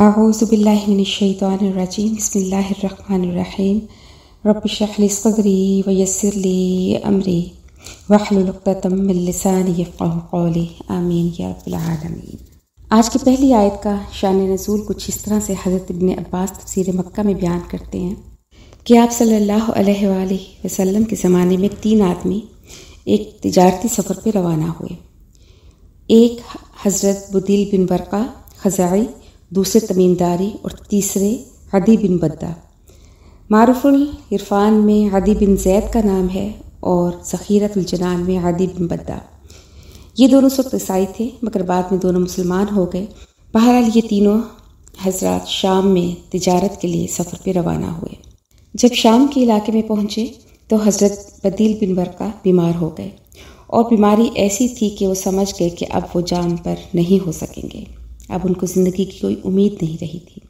اعوذ باللہ من الشیطان الرجیم بسم اللہ الرحمن الرحیم رب اشرح لی صدری ویسر لی امری واحلل عقدۃ من لسانی یفقہوا قولی آمین یا رب العالمین۔ آج کی پہلی آیت کا شان نزول کچھ اس طرح سے حضرت ابن عباس تفسیر مکہ میں بیان کرتے ہیں کہ آپ صلی اللہ علیہ وآلہ وسلم کے زمانے میں 3 آدمی ایک تجارتی سفر پہ روانہ ہوئے۔ ایک حضرت بدیل بن برقہ خزاعی، دوسرے تمیم داری اور تیسرے عدی بن بدہ۔ معروف العرفان میں عدی بن زید کا نام ہے اور ذخیرۃ الجنان میں عدی بن بدہ۔ یہ دونوں سب عیسائی تھے مگر بعد میں دونوں مسلمان ہو گئے۔ بہرحال یہ تینوں حضرات شام میں تجارت کے لیے سفر پہ روانہ ہوئے۔ جب شام کے علاقے میں پہنچے تو حضرت بدیل بن برقہ بیمار ہو گئے اور بیماری ایسی تھی کہ وہ سمجھ گئے کہ اب وہ جان پر نہیں ہو سکیں گے، اب ان کو زندگی کی کوئی امید نہیں رہی تھی۔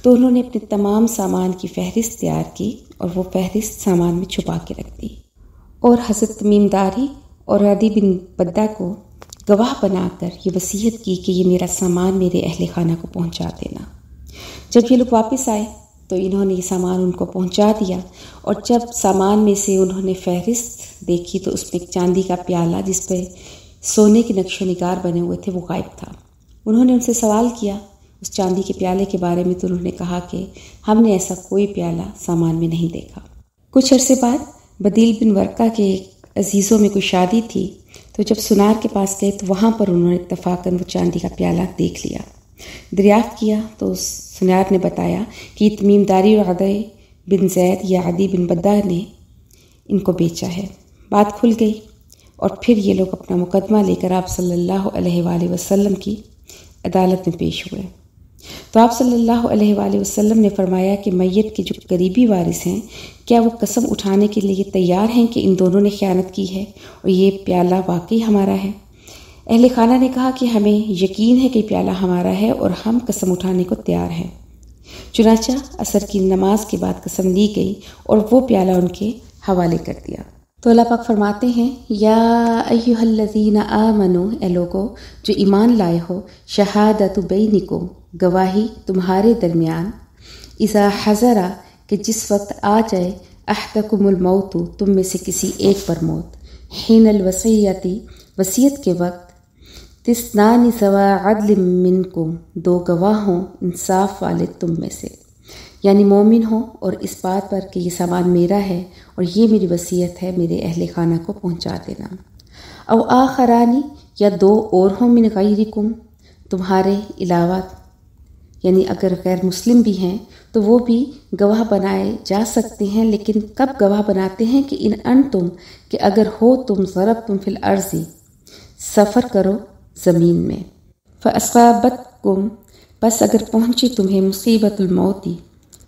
تو انہوں نے اپنے تمام سامان کی فہرست تیار کی اور وہ فہرست سامان میں چھپا کے رکھ دی، اور حضرت تمیم داری اور عدی بن بدہ کو گواہ بنا کر یہ وصیت کی کہ یہ میرا سامان میرے اہل خانہ کو پہنچا دینا۔ جب یہ لوگ واپس آئے تو انہوں نے یہ سامان ان کو پہنچا دیا، اور جب سامان میں سے انہوں نے فہرست دیکھی تو اس میں ایک چاندی کا پیالہ جس پہ سونے کے نقش و نگار بنے ہوئے تھے وہ غائب تھا۔ انہوں نے ان سے سوال کیا اس چاندی کے پیالے کے بارے میں، تو انہوں نے کہا کہ ہم نے ایسا کوئی پیالہ سامان میں نہیں دیکھا۔ کچھ عرصے بعد بدیل بن ورقہ کے عزیزوں میں کوئی شادی تھی، تو جب سنار کے پاس گئے تو وہاں پر انہوں نے اتفاقاً وہ چاندی کا پیالہ دیکھ لیا۔ دریافت کیا تو سنار نے بتایا کہ یہ تمیم داری اور عدی بن زید یا عدی بن بدہ نے ان کو بیچا ہے۔ بات کھل گئی اور پھر یہ لوگ اپنا مقدمہ لے کر آپ صلی اللہ علیہ وآلہ وسلم کی عدالت میں پیش ہوئے۔ تو آپ صلی اللہ علیہ وآلہ وسلم نے فرمایا کہ میت کے جو قریبی وارث ہیں کیا وہ قسم اٹھانے کے لیے تیار ہیں کہ ان دونوں نے خیانت کی ہے اور یہ پیالہ واقعی ہمارا ہے؟ اہل خانہ نے کہا کہ ہمیں یقین ہے کہ پیالہ ہمارا ہے اور ہم قسم اٹھانے کو تیار ہیں۔ چنانچہ عصر کی نماز کے بعد قسم لی گئی اور وہ پیالہ ان کے حوالے کر دیا۔ تو اللہ پاک فرماتے ہیں یا ایھا الذین آمنوا، اے لوگو جو ایمان لائے ہو، شہادت بینکم، گواہی تمہارے درمیان، اذا حضر، کہ جس وقت آ جائے، احدکم الموت، تم میں سے کسی ایک پر موت، حین الوصیۃ، وصیت کے وقت، تثنان ذوا عدل منکم، 2 گواہ ہوں انصاف والے تم میں سے، یعنی مومن ہو اور اس بات پر کہ یہ سامان میرا ہے اور یہ میری وصیت ہے میرے اہل خانہ کو پہنچا دینا۔ او آخرانی، یا 2 اور ہوں من غیرکم، تمہارے علاوہ، یعنی اگر غیر مسلم بھی ہیں تو وہ بھی گواہ بنائے جا سکتے ہیں، لیکن کب گواہ بناتے ہیں کہ ان انتم، کہ اگر ہو تم ضربتم فی الارض، سفر کرو زمین میں، فاصابتکم، بس اگر پہنچی تمہیں مصیبت الموت،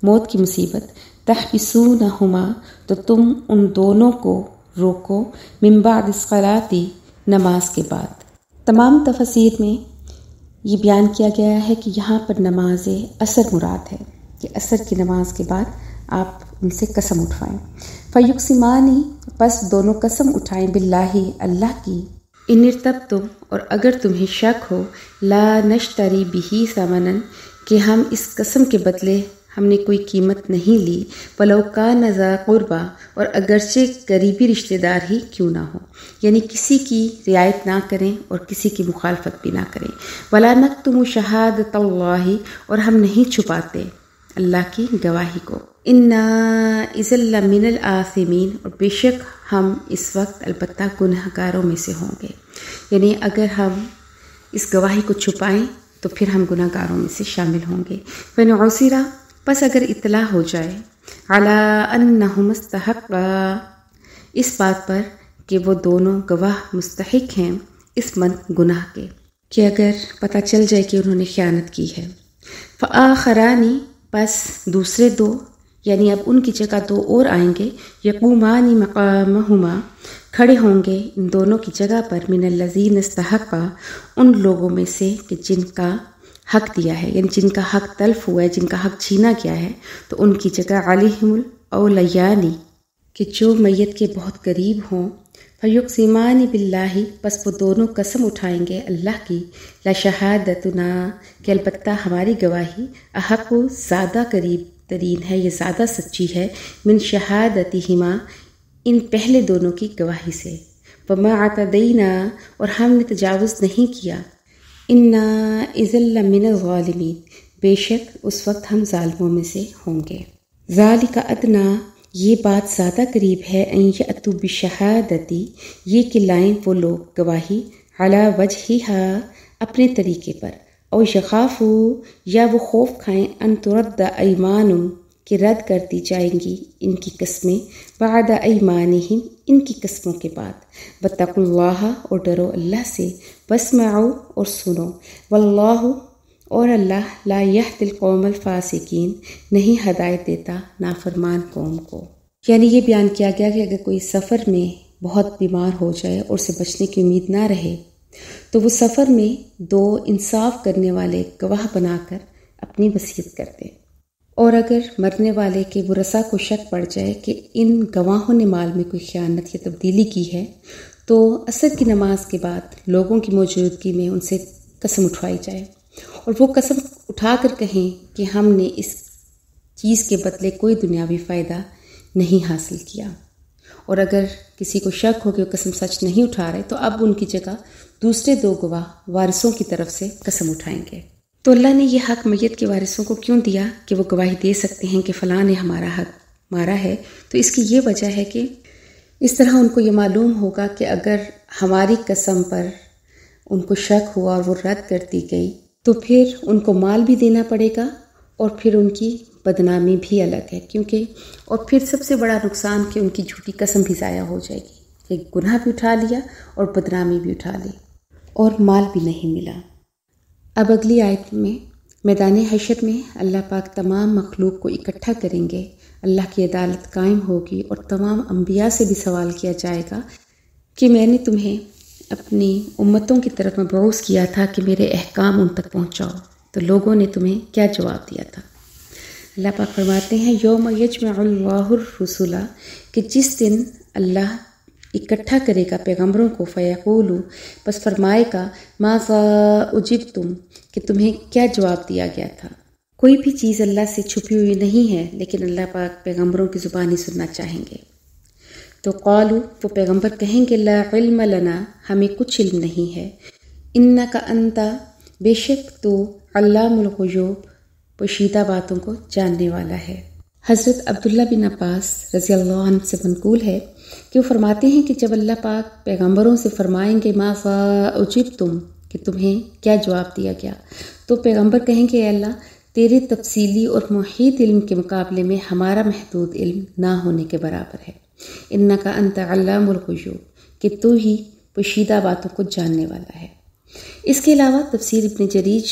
موت کی مصیبت، تحبسونہما، تو تم ان دونوں کو روکو، من بعد الصلاۃ، نماز کے بعد۔ تمام تفاسیر میں یہ بیان کیا گیا ہے کہ یہاں پر نماز عصر مراد ہے، کہ عصر کی نماز کے بعد آپ ان سے قسم اٹھائیں۔ فیقسمانی، پس دونوں قسم اٹھائیں، باللہ، اللہ کی، ان ارتبتم، اور اگر تمہیں شک ہو، لا نشتری بہ ثمنا، کہ ہم اس قسم کے بدلے ہم نے کوئی قیمت نہیں لی، ولو کان ذا قربا، اور اگرچہ قریبی رشتہ دار ہی کیوں نہ ہو، یعنی کسی کی رعایت نہ کریں اور کسی کی مخالفت بھی نہ کریں۔ ولا نکتم شہادۃ اللہ، اور ہم نہیں چھپاتے اللہ کی گواہی کو، انا اذا لمن الآثمین، اور بے شک ہم اس وقت البتہ گناہ گاروں میں سے ہوں گے، یعنی اگر ہم اس گواہی کو چھپائیں تو پھر ہم گناہ گاروں میں سے شامل ہوں گے۔ فإن عُثر، پس اگر اطلاع ہو جائے، علی انہم استحقا، اس بات پر کہ وہ دونوں گواہ مستحق ہیں اسمن، گناہ کے، کہ اگر پتہ چل جائے کہ انہوں نے خیانت کی ہے، فآخرانی، پس دوسرے 2، یعنی اب ان کی جگہ 2 اور آئیں گے، یقومان مقامہما، کھڑے ہوں گے ان دونوں کی جگہ پر، من الذین استحقا، ان لوگوں میں سے کہ جن کا حق دیا ہے، یعنی جن کا حق تلف ہوا ہے، جن کا حق چھینا گیا ہے، تو ان کی جگہ علیہم الاولیانی، کہ جو میت کے بہت قریب ہوں، فیقسمان باللہ، پس وہ دونوں قسم اٹھائیں گے اللہ کی، لشہادتنا، کہ البتہ ہماری گواہی، احق، زیادہ قریب ترین ہے یا زیادہ سچی ہے، من شہادتہما، ان پہلے دونوں کی گواہی سے، وما اعتدینا، اور ہم نے تجاوز نہیں کیا، انا اذا لمن الظالمین، بے شک اس وقت ہم ظالموں میں سے ہوں گے۔ ذالک ادنا، یہ بات زیادہ قریب ہے، ان یأتوا بشہادتی، یہ کہ لائیں وہ لوگ گواہی، علی وجہہا، اپنے طریقے پر، او یخافوا، یا وہ خوف کھائیں، ان ترد ایمان، کہ رد کر دی جائیں گی ان کی قسمیں، بعد ایمانہم، ان کی قسموں کے بعد، واتقوا اللہ، اور ڈرو اللہ سے، واسمعوا، اور سنو، واللہ، اور اللہ، لا یہدی القوم الفاسقین، نہیں ہدایت دیتا نافرمان قوم کو۔ یعنی یہ بیان کیا گیا کہ اگر کوئی سفر میں بہت بیمار ہو جائے اور اسے بچنے کی امید نہ رہے تو وہ سفر میں دو انصاف کرنے والے گواہ بنا کر اپنی وصیت کر دے، اور اگر مرنے والے کے ورثاء کو شک پڑ جائے کہ ان گواہوں نے مال میں کوئی خیانت یا تبدیلی کی ہے تو عصر کی نماز کے بعد لوگوں کی موجودگی میں ان سے قسم اٹھوائی جائے، اور وہ قسم اٹھا کر کہیں کہ ہم نے اس چیز کے بدلے کوئی دنیاوی فائدہ نہیں حاصل کیا، اور اگر کسی کو شک ہو کہ وہ قسم سچ نہیں اٹھا رہے تو اب ان کی جگہ دوسرے دو گواہ وارثوں کی طرف سے قسم اٹھائیں گے۔ تو اللہ نے یہ حق میت کے وارثوں کو کیوں دیا کہ وہ گواہی دے سکتے ہیں کہ فلاں نے ہمارا حق مارا ہے؟ تو اس کی یہ وجہ ہے کہ اس طرح ان کو یہ معلوم ہوگا کہ اگر ہماری قسم پر ان کو شک ہوا اور وہ رد کر دی گئی تو پھر ان کو مال بھی دینا پڑے گا، اور پھر ان کی بدنامی بھی الگ ہے، کیونکہ اور پھر سب سے بڑا نقصان کہ ان کی جھوٹی قسم بھی ضائع ہو جائے گی، کہ گناہ بھی اٹھا لیا اور بدنامی بھی اٹھا لی اور مال بھی نہیں ملا۔ اب اگلی آیت میں میدان حشر میں اللہ پاک تمام مخلوق کو اکٹھا کریں گے، اللہ کی عدالت قائم ہوگی، اور تمام انبیاء سے بھی سوال کیا جائے گا کہ میں نے تمہیں اپنی امتوں کی طرف مبعوث کیا تھا کہ میرے احکام ان تک پہنچاؤ، تو لوگوں نے تمہیں کیا جواب دیا تھا؟ اللہ پاک فرماتے ہیں یوم یجمع اللہ الرسل، کہ جس دن اللہ اکٹھا کرے گا پیغمبروں کو، فیقول، پس فرمائے گا، ماذا اجبتم، کہ تمہیں کیا جواب دیا گیا تھا۔ کوئی بھی چیز اللہ سے چھپی ہوئی نہیں ہے، لیکن اللہ پاک پیغمبروں کی زبانی سننا چاہیں گے۔ تو قالوا، وہ پیغمبر کہیں گے، لا علم لنا، ہمیں کچھ علم نہیں ہے، انک انت، بے شک تو، علام الغیوب، پوشیدہ باتوں کو جاننے والا ہے۔ حضرت عبداللہ بن عباس رضی اللہ عنہ سے منقول ہے کہ وہ فرماتے ہیں کہ جب اللہ پاک پیغمبروں سے فرمائیں گے ماذا اجبتم، کہ تمہیں کیا جواب دیا گیا، تو پیغمبر کہیں گے، اے اللہ، تیرے تفصیلی اور محیط علم کے مقابلے میں ہمارا محدود علم نہ ہونے کے برابر ہے، انک انت علام الغیوب، کہ تو ہی پوشیدہ باتوں کو جاننے والا ہے۔ اس کے علاوہ تفسیر ابن جریج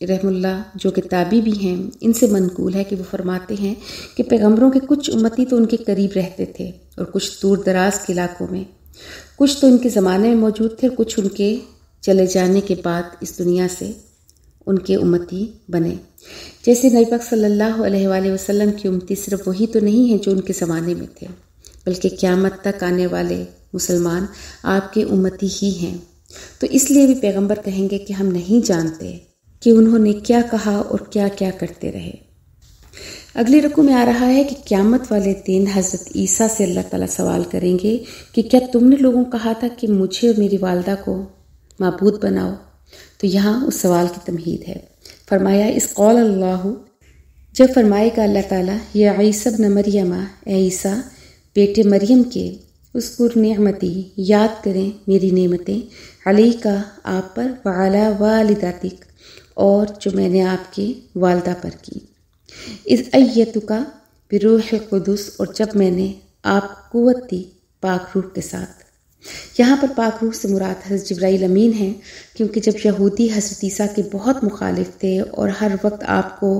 رحم اللہ جو کتابی بھی ہیں، ان سے منقول ہے کہ وہ فرماتے ہیں کہ پیغمبروں کے کچھ امتی تو ان کے قریب رہتے تھے اور کچھ دور دراز کے علاقوں میں، کچھ تو ان کے زمانے میں موجود تھے اور کچھ ان کے چلے جانے کے بعد اس دنیا سے ان کے امتی بنے۔ جیسے نبی پاک صلی اللہ علیہ وآلہ وسلم کی امتی صرف وہی تو نہیں ہے جو ان کے زمانے میں تھے، بلکہ قیامت تک آنے والے مسلمان آپ کے امتی ہی ہیں۔ تو اس لیے بھی پیغمبر کہیں گے کہ ہم نہیں جانتے کہ انہوں نے کیا کہا اور کیا کیا کرتے رہے۔ اگلی رکوع میں آ رہا ہے کہ قیامت والے دن حضرت عیسیٰ سے اللہ تعالیٰ سوال کریں گے کہ کیا تم نے لوگوں کو کہا تھا کہ مجھے اور میری والدہ کو معبود بناؤ؟ تو یہاں اس سوال کی تمہید ہے۔ فرمایا اس قول اللہ، جب فرمائے گا اللہ تعالیٰ، یا عیسیٰ ابن مریم، اے عیسیٰ بیٹے مریم کے، اذکر نعمتی، یاد کریں میری نعمتیں، علیکا، آپ پر، وعلی والدتک، اور جو میں نے آپ کی والدہ پر کی، اذ ایتک بروح القدس، اور جب میں نے آپ کو قوت دی پاک روح کے ساتھ۔ یہاں پر پاک روح سے مراد حضرت جبرائیل امین ہیں، کیونکہ جب یہودی حضرت عیسیٰ کے بہت مخالف تھے اور ہر وقت آپ کو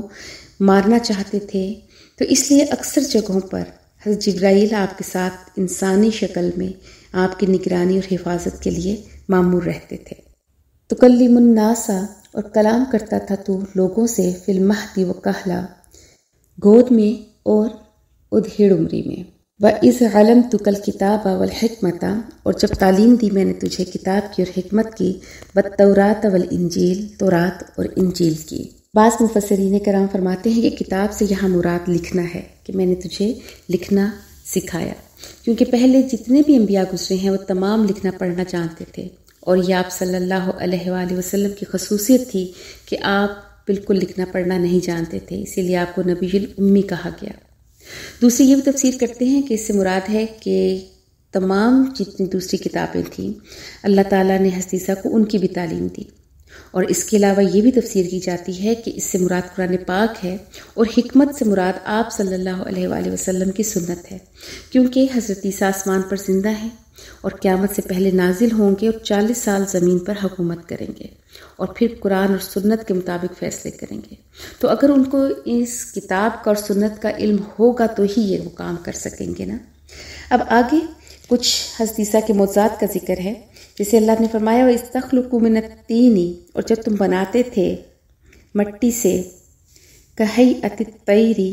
مارنا چاہتے تھے، تو اس لیے اکثر جگہوں پر حضرت جبرائیل آپ کے ساتھ انسانی شکل میں آپ کی نگرانی اور حفاظت کے لیے مامور رہتے تھے۔ تکلم الناس، اور کلام کرتا تھا تو لوگوں سے، فی المہد و کہلا، گود میں اور ادھیڑ عمری میں۔ وَإِذْ عَلَمْتُكَ الْكِتَابَ وَالْحِکْمَةَ، اور جب تعلیم دی میں نے تجھے کتاب کی اور حکمت کی، وَالتَّوْرَاةَ وَالْإِنْجِیل، تورات اور انجیل کی۔ بعض مفسرین کرام فرماتے ہیں کہ کتاب سے یہاں مراد لکھنا ہے، کہ میں نے تجھے لکھنا سکھایا، کیونکہ پہلے جتنے بھی انبیاء گزرے ہیں وہ تمام لکھنا پڑھنا جانتے تھے، اور یہ آپ صلی اللہ علیہ وآلہ وسلم کی خصوصیت تھی کہ آپ بالکل لکھنا پڑھنا نہیں جانتے تھے، اسی لیے آپ کو نبی الامی کہا گیا۔ دوسری یہ بھی تفسیر کرتے ہیں کہ اس سے مراد ہے کہ تمام جتنی دوسری کتابیں تھیں اللہ تعالیٰ نے حضرت عیسیٰ کو ان کی بھی تعلیم دی، اور اس کے علاوہ یہ بھی تفسیر کی جاتی ہے کہ اس سے مراد قرآن پاک ہے، اور حکمت سے مراد آپ صلی اللہ علیہ وآلہ وسلم کی سنت ہے، کیونکہ حضرت عیسیٰ آسمان پر زندہ ہیں اور قیامت سے پہلے نازل ہوں گے اور 40 سال زمین پر حکومت کریں گے، اور پھر قرآن اور سنت کے مطابق فیصلے کریں گے۔ تو اگر ان کو اس کتاب کا اور سنت کا علم ہوگا تو ہی یہ وہ کام کر سکیں گے نا۔ اب آگے کچھ حضرت عیسیٰ کے معجزات کا ذکر ہے، جسے اللہ نے فرمایا وَإِسْتَخْلُقُ مِنَ الطِّینِ، اور جب تم بناتے تھے مٹی سے، کَہَیْئَةِ الطَّیْرِ،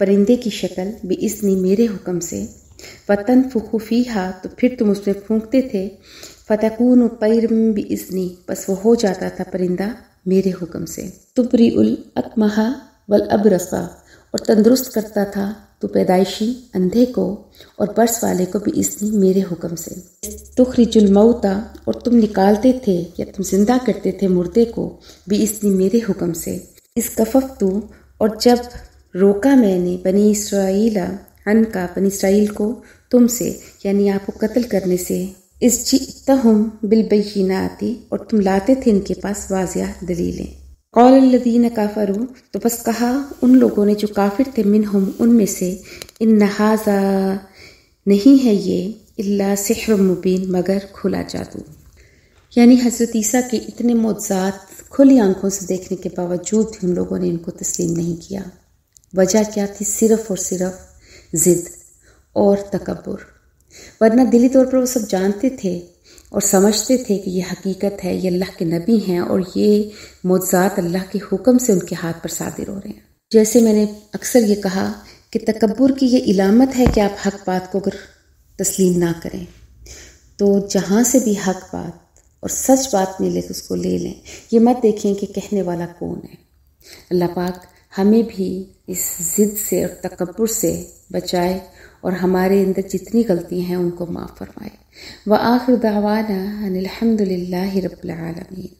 پرندے کی شکل، بِإِذْنِ، میرے حکم سے، وَتَنْفُخُ فِیہَا، تو پھر تم اس میں پھونکتے تھے، فَتَکُونُ طَیْرًا بِإِذْنِ، بس وہ ہو جاتا تھا پرندہ میرے حکم سے، تُبْرِئُ الْأَکْمَحَ وَالْأَبْرَصَ، اور تندرست کرتا تھا تو پیدائشی اندھے کو اور برس والے کو بِإِذْنِ، میرے حکم سے، تُخْرِجُ الْمَوْتَى، اور تم نکالتے تھے یا تم زندہ کرتے تھے مردے کو، بِإِذْنِ، میرے حکم سے، اِذْ کَفَفْتُ، اور جب روکا میں نے، بنی اسرائیل عنکا، بنی اسرائیل کو تم سے، یعنی آپ کو قتل کرنے سے، اِذْ جِئْتَہُم بِالْبَیِّنَاتِ، اور تم لاتے تھے ان کے پاس واضح دلیلیں، قال الذین کفروا، تو بس کہا ان لوگوں نے جو کافر تھے، منہم، ان میں سے، ان ھذا، نہیں ہے یہ، الا سحر مبین، مگر کھلا جادو۔ یعنی حضرت عیسیٰ کے اتنے معجزات کھلی آنکھوں سے دیکھنے کے باوجود بھی ان لوگوں نے ان کو تسلیم نہیں کیا۔ وجہ کیا تھی؟ صرف اور صرف ضد اور تکبر، ورنہ دلی طور پر وہ سب جانتے تھے اور سمجھتے تھے کہ یہ حقیقت ہے، یہ اللہ کے نبی ہیں اور یہ معجزات اللہ کے حکم سے ان کے ہاتھ پر صادر ہو رہے ہیں۔ جیسے میں نے اکثر یہ کہا کہ تکبر کی یہ علامت ہے کہ آپ حق بات کو اگر تسلیم نہ کریں تو جہاں سے بھی حق بات اور سچ بات ملے تو اس کو لے لیں، یہ مت دیکھیں کہ کہنے والا کون ہے۔ اللہ پاک ہمیں بھی اس ضد سے اور تکبر سے بچائے اور ہمارے اندر جتنی غلطیاں ہیں ان کو معاف فرمائے۔ وآخر دعوانا ان الحمد للہ رب العالمین۔